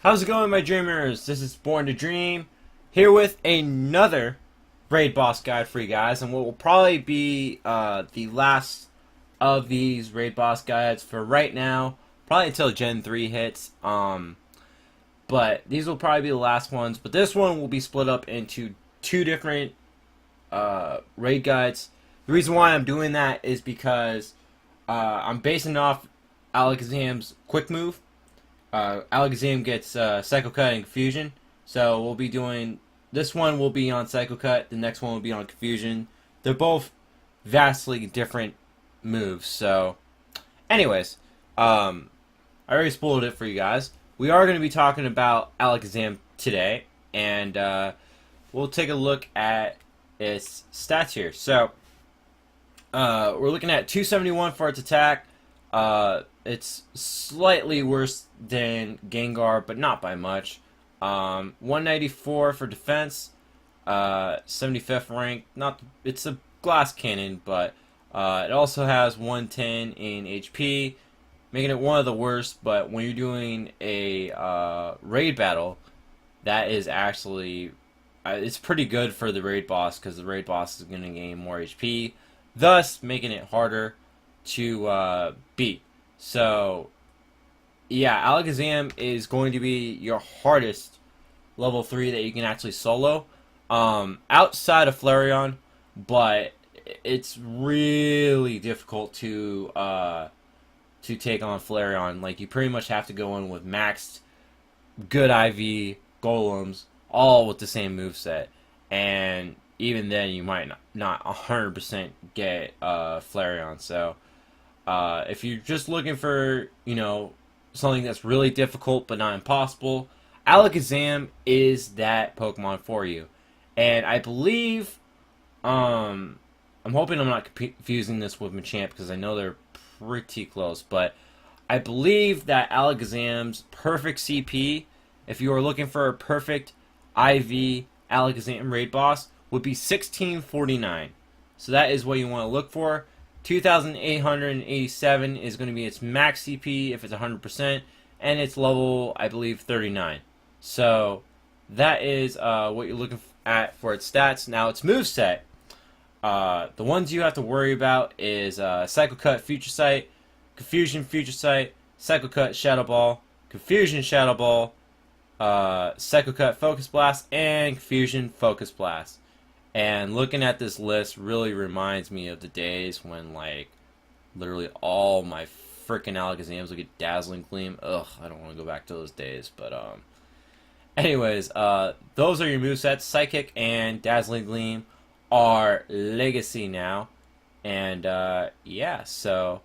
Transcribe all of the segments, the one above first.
How's it going, my dreamers? This is Born to Dream, here with another raid boss guide for you guys, and what will probably be the last of these raid boss guides for right now, probably until Gen 3 hits. But these will probably be the last ones. But this one will be split up into two different raid guides. The reason why I'm doing that is because I'm basing off Alakazam's quick move. Alakazam gets Psycho Cut and Confusion, so we'll be doing this one will be on Psycho Cut, the next one will be on Confusion. They're both vastly different moves. So, anyways, I already spoiled it for you guys. We are going to be talking about Alakazam today, and we'll take a look at its stats here. So, we're looking at 271 for its attack. It's slightly worse than Gengar, but not by much. 194 for defense. 75th rank. It's a glass cannon, but it also has 110 in HP, making it one of the worst. But when you're doing a raid battle, that is actually it's pretty good for the raid boss, because the raid boss is going to gain more HP, thus making it harder to beat. So, yeah, Alakazam is going to be your hardest level 3 that you can actually solo, outside of Flareon, but it's really difficult to take on Flareon. Like, you pretty much have to go in with maxed good IV golems, all with the same moveset, and even then you might not 100% get Flareon. So, if you're just looking for, something that's really difficult but not impossible, Alakazam is that Pokemon for you. And I believe, I'm hoping I'm not confusing this with Machamp, because I know they're pretty close, but I believe that Alakazam's perfect CP, if you are looking for a perfect IV Alakazam raid boss, would be 1649. So that is what you want to look for. 2,887 is going to be its max CP if it's 100%, and it's level, I believe, 39. So that is what you're looking at for its stats. Now, its moveset, the ones you have to worry about is Psycho Cut, Future Sight, Confusion, Future Sight, Psycho Cut, Shadow Ball, Confusion, Shadow Ball, Psycho Cut, Focus Blast, and Confusion, Focus Blast. And looking at this list really reminds me of the days when, like, literally all my freaking Alakazams would get Dazzling Gleam. Ugh, I don't want to go back to those days. But, anyways, those are your movesets. Psychic and Dazzling Gleam are Legacy now. And, yeah, so,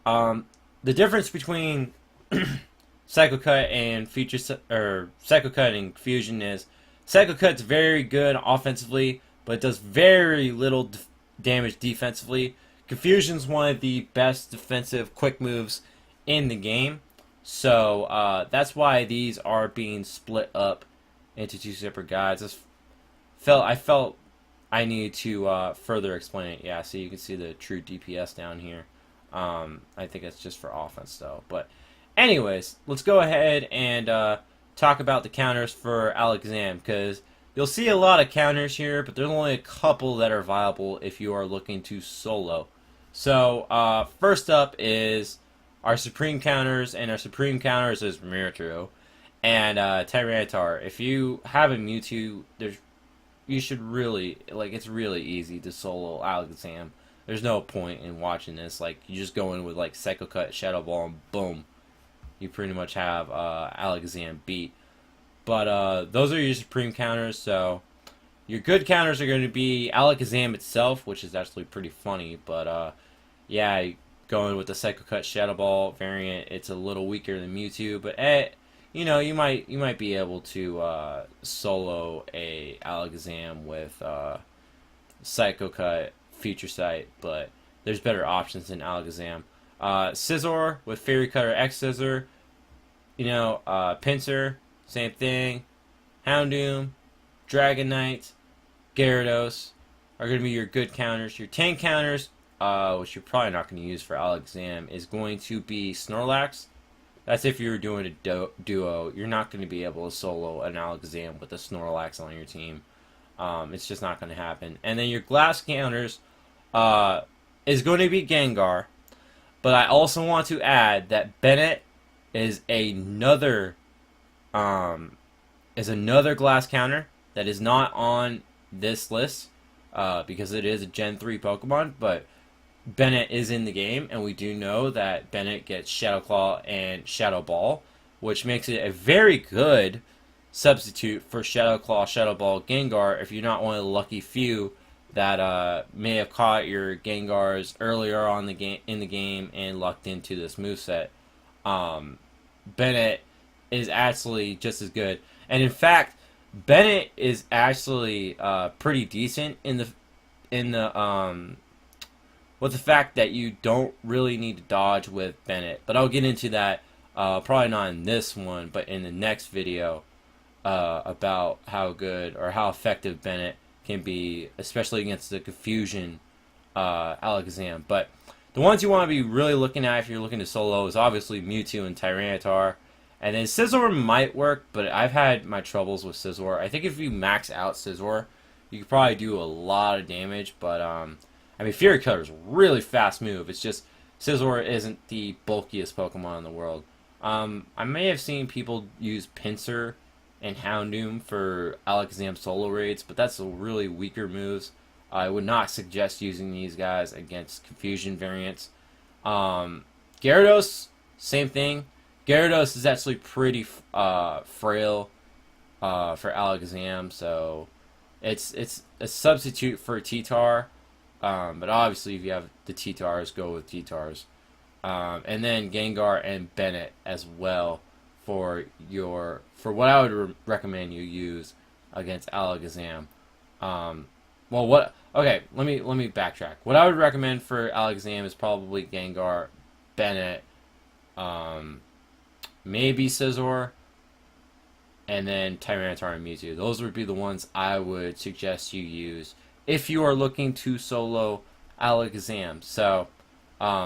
the difference between Psycho Cut and Psycho Cut and Confusion is Psycho Cut's very good offensively, but it does very little damage defensively. Confusion's one of the best defensive quick moves in the game. So that's why these are being split up into two separate guides. I felt I needed to further explain it. Yeah, so you can see the true DPS down here. I think it's just for offense though. But anyways, let's go ahead and talk about the counters for Alakazam, because you'll see a lot of counters here, but there's only a couple that are viable if you are looking to solo. So, first up is our Supreme counters, and our Supreme counters is Mewtwo and Tyranitar. If you have a Mewtwo, you should really, it's really easy to solo Alakazam. There's no point in watching this. Like, you just go in with, Psycho Cut, Shadow Ball, and boom. You pretty much have Alakazam beat. But those are your Supreme counters. So your good counters are going to be Alakazam itself, which is actually pretty funny. But yeah, going with the Psycho Cut Shadow Ball variant, it's a little weaker than Mewtwo. But you might be able to solo a Alakazam with Psycho Cut, Future Sight. But there's better options than Alakazam. Scizor with Fairy Cutter X Scissor, Pinsir, same thing, Houndoom, Dragonite, Gyarados are going to be your good counters. Your tank counters, which you're probably not going to use for Alakazam, is going to be Snorlax That's if you're doing a duo. You're not going to be able to solo an Alakazam with a Snorlax on your team. It's just not going to happen. And then your glass counters is going to be Gengar. But I also want to add that Bennett is another glass counter that is not on this list because it is a Gen 3 Pokemon, but Bennett is in the game, and we do know that Bennett gets Shadow Claw and Shadow Ball, which makes it a very good substitute for Shadow Claw, Shadow Ball, Gengar if you're not one of the lucky few that may have caught your Gengars earlier on in the game and lucked into this moveset. Bennett is actually just as good, and in fact, Bennett is actually pretty decent in the with the fact that you don't really need to dodge with Bennett. But I'll get into that probably not in this one, but in the next video about how good or how effective Bennett can be, especially against the Confusion Alakazam. But the ones you want to be really looking at if you're looking to solo is obviously Mewtwo and Tyranitar. And then Scizor might work, but I've had my troubles with Scizor. I think if you max out Scizor, you could probably do a lot of damage. But, I mean, Fury Cutter is a really fast move. It's just Scizor isn't the bulkiest Pokemon in the world. I may have seen people use Pinsir and Houndoom for Alakazam solo raids, but that's a really weaker moves. I would not suggest using these guys against Confusion variants. Gyarados, same thing. Gyarados is actually pretty frail for Alakazam, so it's a substitute for T-Tar. But obviously, if you have the T-Tars, go with T-Tars. And then Gengar and Bennett as well for what I would recommend you use against Alakazam. Okay, let me backtrack. What I would recommend for Alakazam is probably Gengar, Bennett, maybe Scizor, and then Tyranitar and Mewtwo. Those would be the ones I would suggest you use if you are looking to solo Alakazam. So,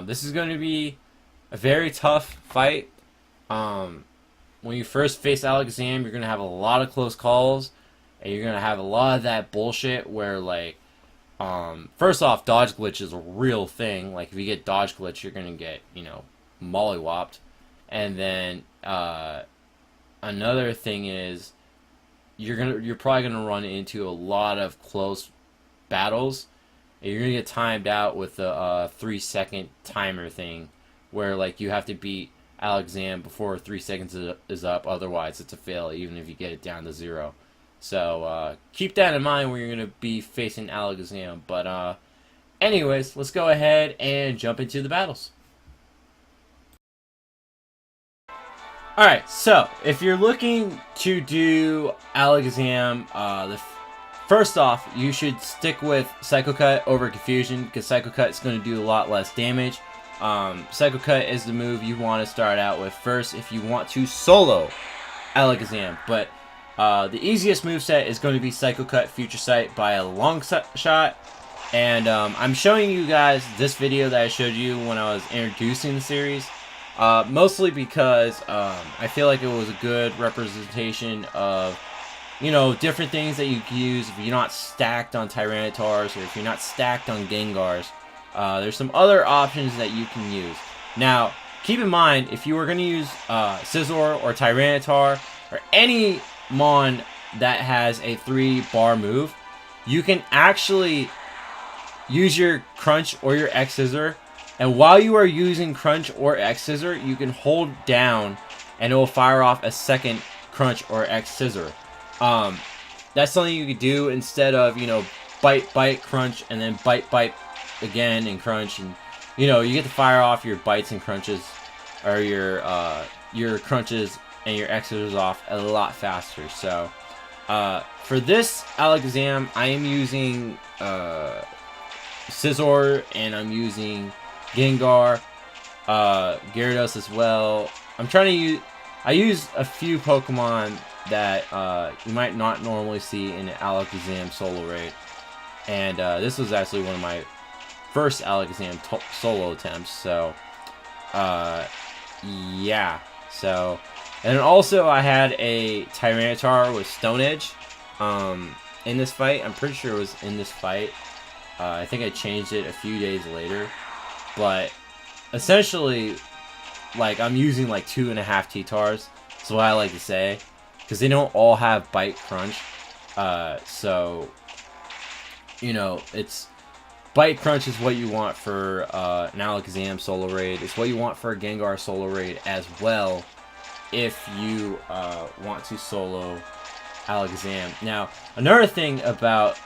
this is going to be a very tough fight. When you first face Alakazam, you're going to have a lot of close calls, and you're going to have a lot of that bullshit where, like, first off, dodge glitch is a real thing. Like, if you get dodge glitch, you're going to get, mollywopped. And then, another thing is, you're probably gonna run into a lot of close battles, and you're gonna get timed out with the 3-second timer thing, where like you have to beat Alakazam before 3 seconds is up. Otherwise, it's a fail, even if you get it down to 0. So keep that in mind when you're gonna be facing Alakazam. But anyways, let's go ahead and jump into the battles. Alright, so if you're looking to do Alakazam, first off, you should stick with Psycho Cut over Confusion, because Psycho Cut is going to do a lot less damage. Psycho Cut is the move you want to start out with first if you want to solo Alakazam. But the easiest moveset is going to be Psycho Cut Future Sight by a long shot. And I'm showing you guys this video that I showed you when I was introducing the series. Mostly because I feel like it was a good representation of, different things that you can use if you're not stacked on Tyranitars or if you're not stacked on Gengars. There's some other options that you can use. Now, keep in mind, if you were going to use Scizor or Tyranitar or any Mon that has a 3-bar move, you can actually use your Crunch or your X-Scissor. And while you are using Crunch or X-Scissor, you can hold down and it will fire off a second Crunch or X-Scissor. That's something you could do instead of, bite, crunch, and then bite again and crunch. And, you get to fire off your bites and crunches, or your crunches and your X-Scissors off a lot faster. So, for this Alakazam, I am using Scizor, and I'm using Gengar, Gyarados as well. I use a few Pokemon that you might not normally see in an Alakazam solo raid. And this was actually one of my first Alakazam solo attempts. So, yeah. So, and then also I had a Tyranitar with Stone Edge in this fight. I'm pretty sure it was in this fight. I think I changed it a few days later. But essentially, like, I'm using like 2.5 T-Tars. That's what I like to say. Because they don't all have Bite Crunch. So, you know, it's... Bite Crunch is what you want for an Alakazam solo raid. It's what you want for a Gengar solo raid as well if you want to solo Alakazam. Now, another thing about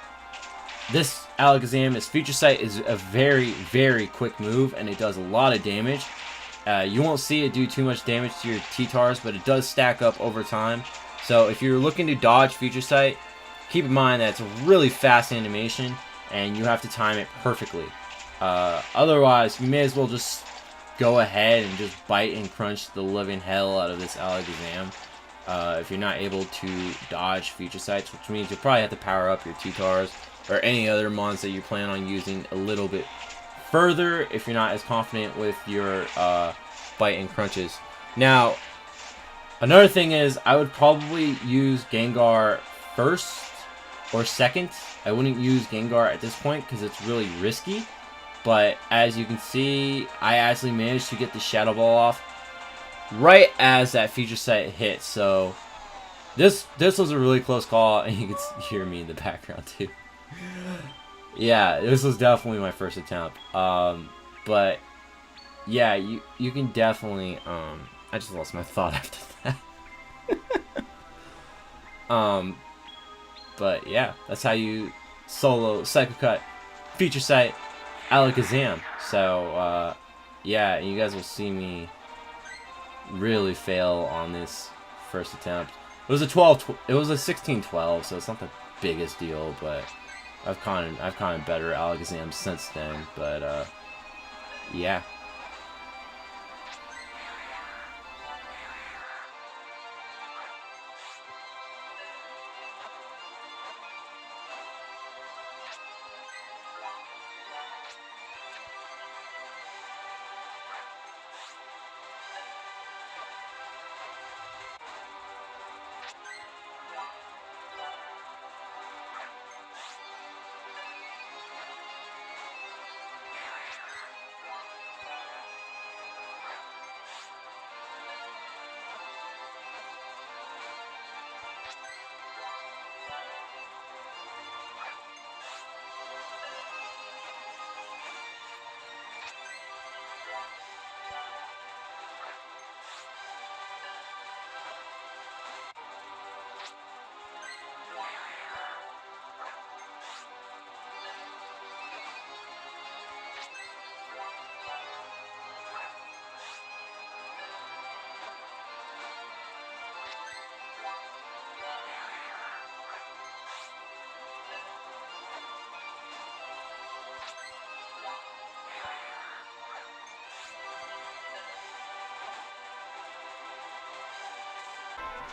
this Alakazam is Future Sight is a very, very quick move, and it does a lot of damage. You won't see it do too much damage to your T-Tars, but it does stack up over time. So if you're looking to dodge Future Sight, keep in mind that it's a really fast animation, and you have to time it perfectly. Otherwise, you may as well just go ahead and just bite and crunch the living hell out of this Alakazam. If you're not able to dodge Future Sights, which means you'll probably have to power up your T-Tars or any other mons that you plan on using a little bit further if you're not as confident with your bite and crunches. Now, another thing is I would probably use Gengar first or second. I wouldn't use Gengar at this point because it's really risky. But as you can see, I actually managed to get the Shadow Ball off right as that Future Sight hit. So this was a really close call, and you can hear me in the background too. Yeah, this was definitely my first attempt. But yeah, you can definitely I just lost my thought after that. But yeah, that's how you solo Psycho Cut, Future Sight, Alakazam. So yeah, you guys will see me really fail on this first attempt. It was a 16-12, so it's not the biggest deal, but I've kind of better Alakazam since then. But yeah.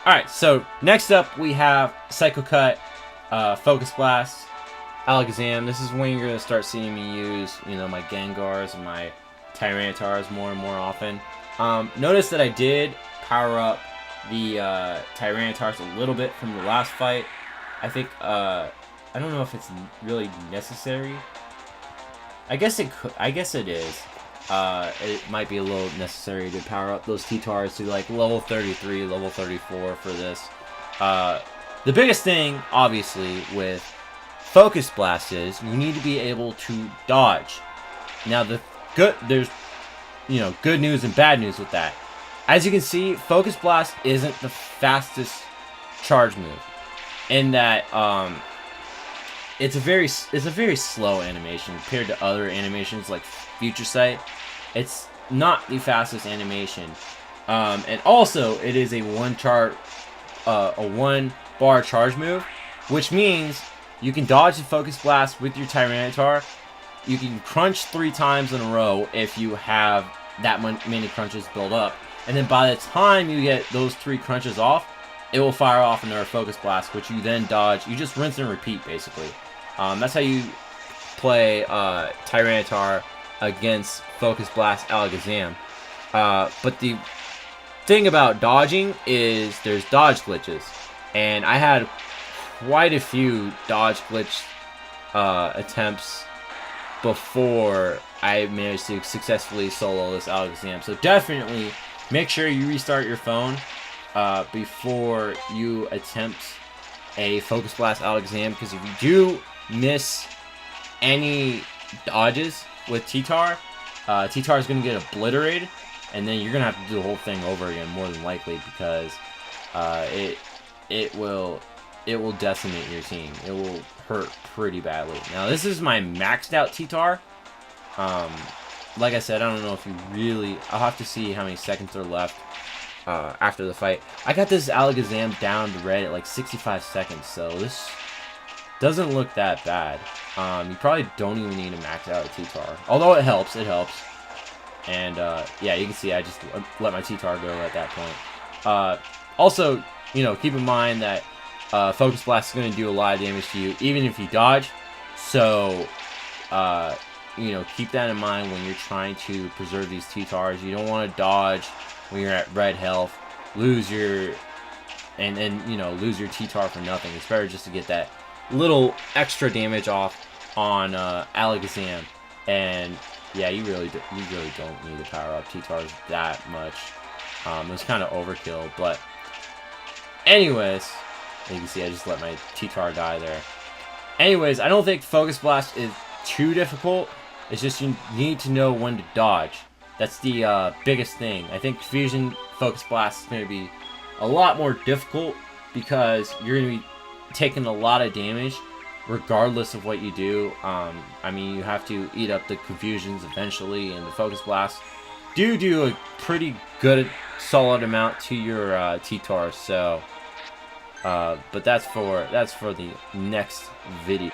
Alright, so next up we have Psycho Cut, Focus Blast, Alakazam. This is when you're going to start seeing me use, you know, my Gengars and my Tyranitars more and more often. Notice that I did power up the Tyranitars a little bit from the last fight. I think, I don't know if it's really necessary. I guess it is. It might be a little necessary to power up those T-Tars to like level 33, level 34 for this. The biggest thing, obviously, with Focus Blast is you need to be able to dodge. Now, there's, you know, good news and bad news with that. As you can see, Focus Blast isn't the fastest charge move, in that it's a very slow animation compared to other animations like Future Sight. It's not the fastest animation, and also it is a one bar charge move, which means you can dodge the Focus Blast with your Tyranitar. You can crunch 3 times in a row if you have that many crunches built up, and then by the time you get those 3 crunches off, it will fire off another Focus Blast, which you then dodge. You just rinse and repeat, basically. That's how you play Tyranitar against Focus Blast Alakazam. But the thing about dodging is there's dodge glitches, and I had quite a few dodge glitch attempts before I managed to successfully solo this Alakazam. So definitely make sure you restart your phone before you attempt a Focus Blast Alakazam, because if you do miss any dodges with T-Tar, T-Tar is going to get obliterated, and then you're going to have to do the whole thing over again, more than likely, because it will decimate your team. It will hurt pretty badly. Now, this is my maxed out T-Tar. Like I said, I don't know if you really... I'll have to see how many seconds are left after the fight. I got this Alakazam down to red at like 65 seconds, so this doesn't look that bad. You probably don't even need to max out a T-Tar. Although it helps, And, yeah, you can see I just let my T-Tar go at that point. Also, you know, keep in mind that Focus Blast is going to do a lot of damage to you, even if you dodge. So, you know, keep that in mind when you're trying to preserve these T-Tars. You don't want to dodge when you're at red health, lose your T-Tar for nothing. It's better just to get that little extra damage off on Alakazam. And yeah, you really don't need to power up T-Tars that much. It was kind of overkill, but anyways, you can see I just let my T-Tar die there. Anyways, I don't think Focus Blast is too difficult. It's just you need to know when to dodge. That's the biggest thing. I think Fusion Focus Blast is going to be a lot more difficult because you're going to be taking a lot of damage regardless of what you do. I mean, you have to eat up the confusions eventually, and the Focus Blast do a pretty good solid amount to your T-Tar. So, but that's for the next video.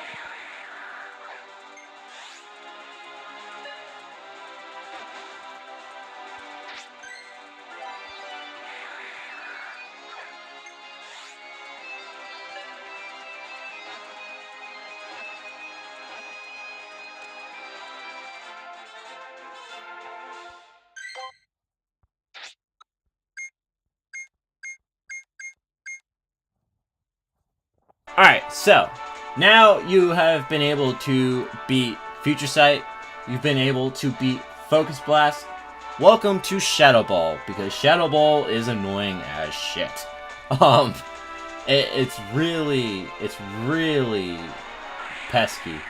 Alright, so now you have been able to beat Future Sight. You've been able to beat Focus Blast. Welcome to Shadow Ball, because Shadow Ball is annoying as shit. It's really pesky.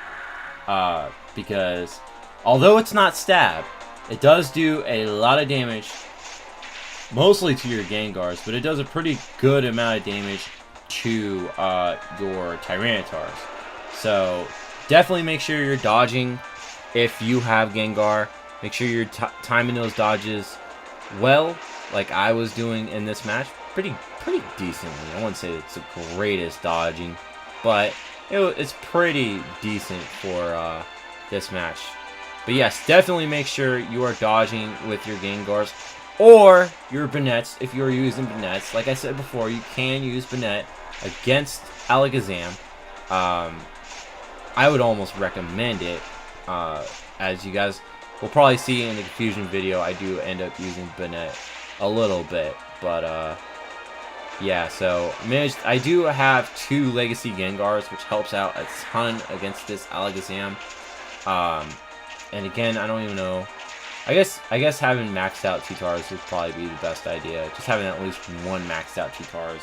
Because although it's not stab, it does do a lot of damage, mostly to your Gengars, but it does a pretty good amount of damage to your Tyrannitars. So definitely make sure you're dodging if you have Gengar. Make sure you're timing those dodges well, like I was doing in this match. Pretty decently. I wouldn't say it's the greatest dodging, but it's pretty decent for this match. But yes, definitely make sure you are dodging with your Gengars or your Bannettes if you're using Bannettes. Like I said before, you can use Bannette against Alakazam. I would almost recommend it. As you guys will probably see in the confusion video, I do end up using Bannette a little bit. But yeah, so I do have 2 Legacy Gengars, which helps out a ton against this Alakazam. And again, I don't even know. I guess having maxed out T-Tars would probably be the best idea. Just having at least one maxed out T-Tar is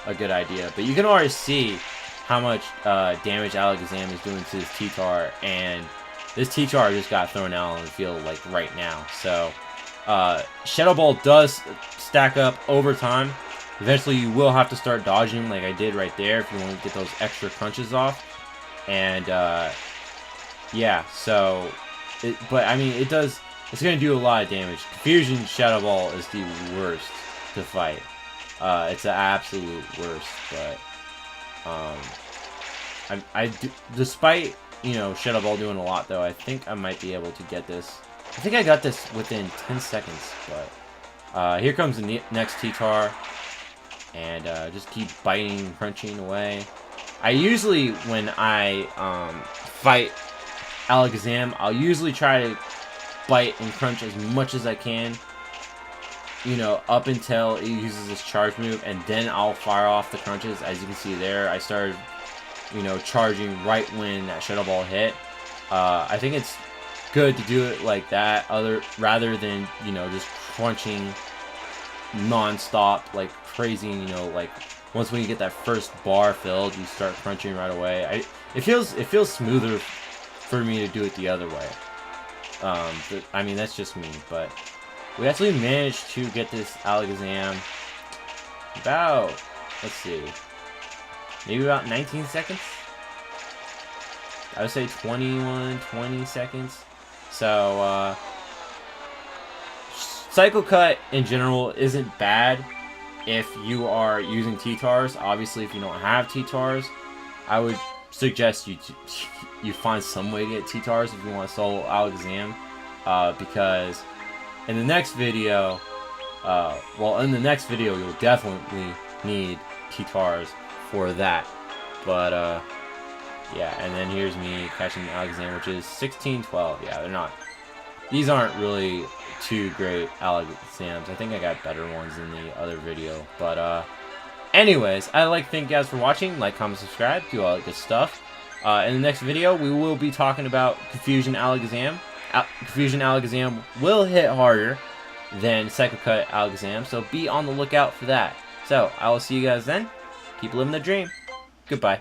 a good idea. But you can already see how much damage Alakazam is doing to this T-Tar, and this T-Tar just got thrown out on the field like right now. So Shadow Ball does stack up over time. Eventually you will have to start dodging like I did right there if you want to get those extra crunches off. And yeah, so but I mean it's going to do a lot of damage. Confusion Shadow Ball is the worst to fight. It's the absolute worst, but despite, you know, Shadow Ball doing a lot though, I think I might be able to get this. I think I got this within 10 seconds, but here comes the next T-Tar, and just keep biting and crunching away. I usually, when I fight Alakazam, I'll usually try to bite and crunch as much as I can. you know, up until it uses this charge move, and then I'll fire off the crunches. As you can see there, I started, you know, charging right when that Shadow Ball hit. I think it's good to do it like that, rather than, you know, just crunching non-stop like crazy. You know, like once when you get that first bar filled, you start crunching right away. It feels smoother for me to do it the other way. But, I mean, that's just me, but we actually managed to get this Alakazam about, let's see, maybe about 19 seconds? I would say 20 seconds. So, Cycle Cut in general isn't bad if you are using T-Tars. Obviously, if you don't have T-Tars, I would suggest you find some way to get T-Tars if you want to solo Alakazam, because in the next video, you'll definitely need T-Tars for that. But yeah, and then here's me catching Alakazam, which is 16-12. Yeah, these aren't really too great Alakazams. I think I got better ones in the other video. But anyways, I'd like to thank you guys for watching. Like, comment, subscribe, do all that good stuff. In the next video, we will be talking about Confusion Alakazam. Confusion Alakazam will hit harder than Cycle Cut Alakazam, so be on the lookout for that. So, I will see you guys then. Keep living the dream. Goodbye.